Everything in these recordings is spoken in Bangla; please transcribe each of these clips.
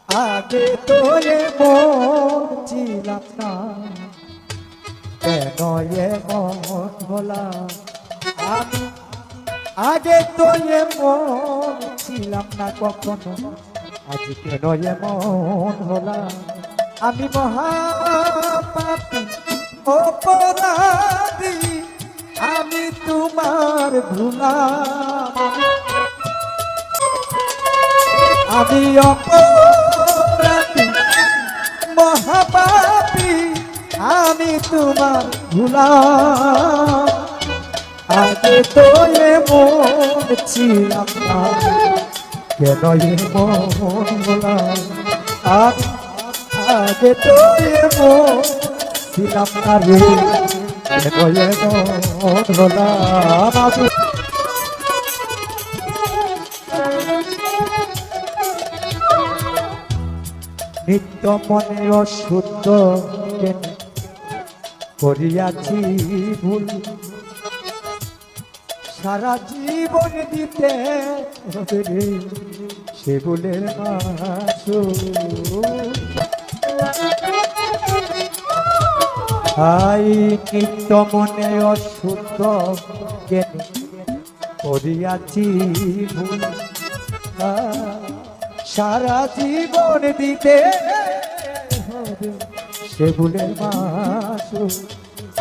আগে তো এমন ছিলাম না, কেন এমন হলাম আমি। আগে তো এমন ছিলাম না কখনো, আজ কেন এমন হলাম আমি। মহাপাপী অপরাধী আমি, তোমার ভুলাম আমি। অপরাধী মহাপাপী আমি, তোমার ভুলাম। আগে তো এমন ছিলাম না, কেন এমন হলাম আমি। আগে তো এমন ছিলাম না রে, কেন এমন হলাম আমি। নিত্য মনে অশুদ্ধ করিয়াছি ভুল, সারা জীবন দিতে হবে রে সে ভুলের মাসুল। হাই নিত্য মনে অশুদ্ধ করিয়াছি ভুল, সারা জীবন দিতে হবে সে ভুলের মাসুল।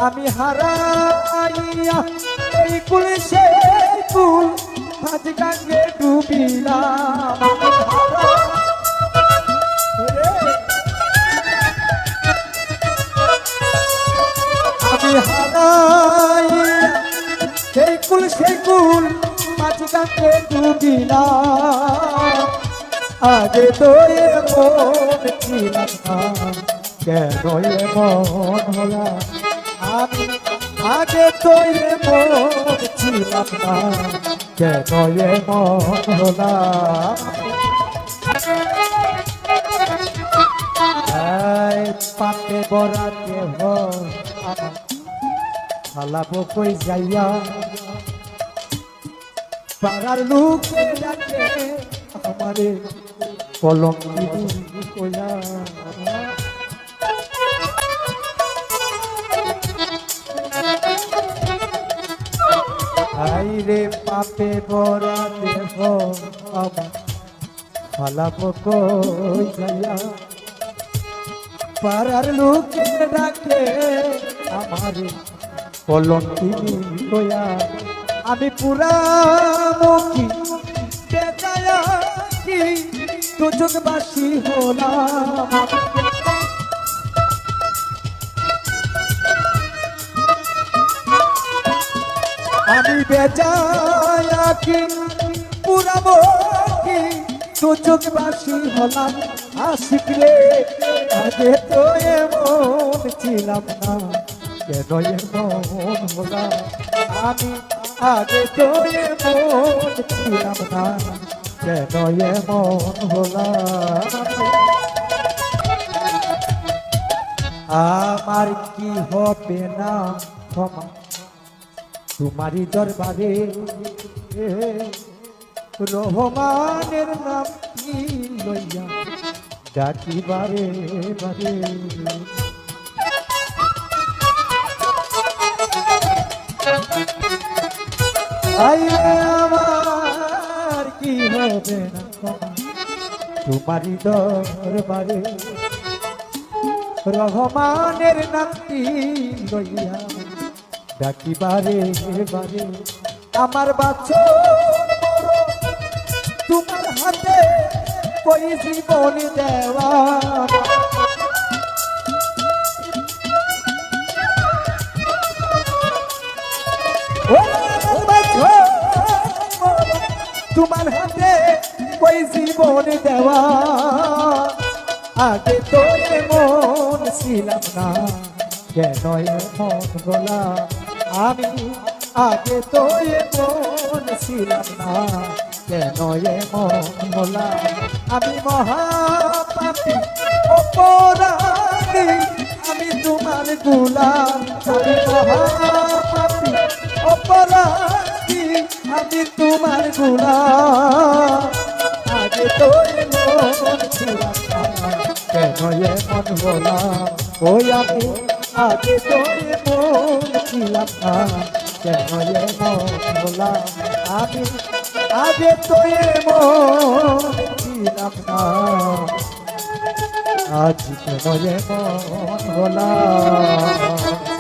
আমি হারাইয়া এই কুল সে কুল, আজ গাঙ্গে ডুবিলাম। আমি হারাইয়া এই কুল সে কুল, আজ গাঙ্গে ডুবিলাম। আগে তো এমন ছিলাম না, কেন এমন হলাম আমি। আগে তো এমন ছিলাম না, কেন এমন হলাম। পাতে বরা দেহ আমার ফালাবো কই যাইয়া, পাড়ার লোকে ডাকে আমারে কলঙ্কি কইয়া। রে পাপে বরা দেহ আমার ফালাবো কই যাইয়া, পাড়ার লোকে ডাকে আমারে কলঙ্কি কইয়া। আমি পুরা মুখী বেজায়া কি দুজকবাসী হলাম। আমি বেজায়া কি পুরা মুখী দুজকবাসী হলাম। আশিক রে আগে তো এমন ছিলাম না, কেন এমন হলাম আমি। আগে তো এমন ছিলাম না, কেন এমন হলাম। আমার কি হবে না ক্ষমা তোমারই দরবারে, রহমানের নাম কি লইয়া ডাকি বারে বারে। আমার কি হবে না তোমারই দরবারে, রহমানের নামটি লইয়া ডাকি বারে বারে। আমার বাছর তোমার হাতে কই জীবন দেওয়া, তোমার হাতে কই জীবন দেওয়া। আগে তো এমন ছিলাম না, কেন এমন হলাম আমি। আগে তো এমন ছিলাম না, কেন এমন হলাম আমি। মহাপাপী অপরাধী আমি, তোমার গোলাম। আমি মহাপাপী অপরাধী আমি, তোমার গোলাম। আগে তো এমন ছিলাম না, এমন হলাম ওই আমি আগে তো এমন ছিলাম না কেন এমন হলাম আমি আগে তো এমন ছিলাম না আজ কেন এমন হলাম